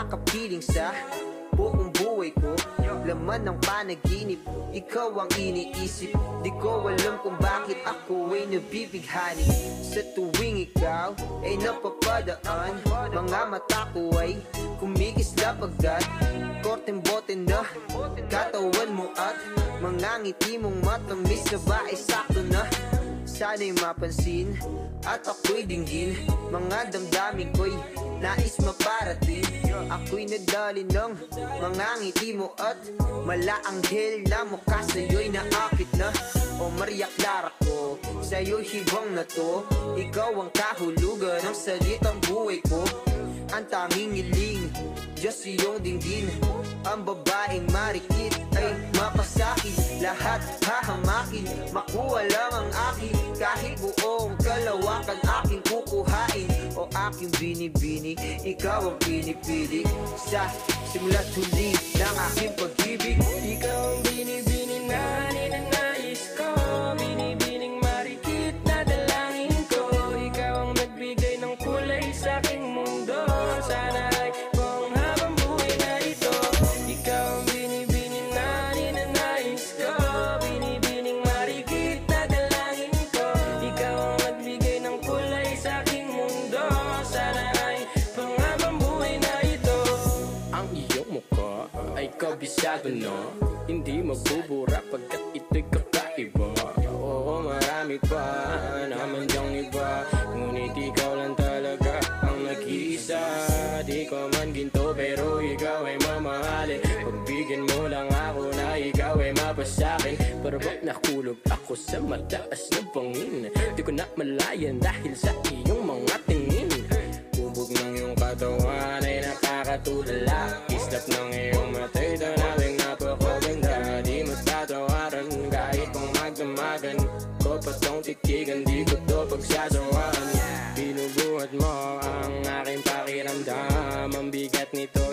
makapiling sa buong buhay ko. Laman ng panaginip, ikaw ang iniisip. Di ko alam kung bakit ako ay nabibighani. Sa tuwing ikaw ay napapadaan, mga mata ko ay kumikislap agad. Korteng bote na katawan mo at mga ngiti mong matamis na ba ay sakto na. Sana'y mapansin at ako'y dinggin, mga damdamin ko'y nais maparating. Ako'y nadali ng mga ngiti mo at malaanghel na mukha sa'yo'y naakit na. O Maria Clara ko, sa'yo'y hibang na to. Ikaw ang kahulugan ng salitang buhay ko. Ang tanging hiling, Diyos iyong dinggin. Ang babaeng marikit ay mapasakit. Lahat hahamakin, makuha lang ang akin. Kahit buong kalawakan aking kukuhain. O aking binibini, ikaw ang pinipili. Sa simula't huli ng aking pag-ibig. Ikaw ang binibini na ninanais ko. Binibining marikit na dalangin ko. Ikaw ang nagbigay ng kulay sa aking mundo. Sana ay buong habang buhay na ito. Ikaw ang binibini na ninanais ko. Binibining marikit na dalangin ko. Ikaw ang nagbigay ng kulay sa aking mundo. Sana ay buong habang buhay na ito. Ang iyong mukha ay kabisado na, hindi mabubura pagkat ito'y kakaiba. Oo, marami pa naman diyang iba, ngunit ikaw lang talaga ang nag-iisa. Di ko man ginto pero ikaw ay mamahalin. Pagbigyan mo lang ako na ikaw ay mapasakin. Pero ba't nakulog ako sa mataas na bangin? Di ko na malayan dahil sa iyong mga tingin. Bubog ng iyong katawan ay nakakatulala. Islap ng iyong matay tanawing napakaganda. Di matatawaran kahit pang magdamagan ko pa tong titigan, di ko to pagsasawaan. Binubuhat mo ang aking pakiramdam, ang bigat nito.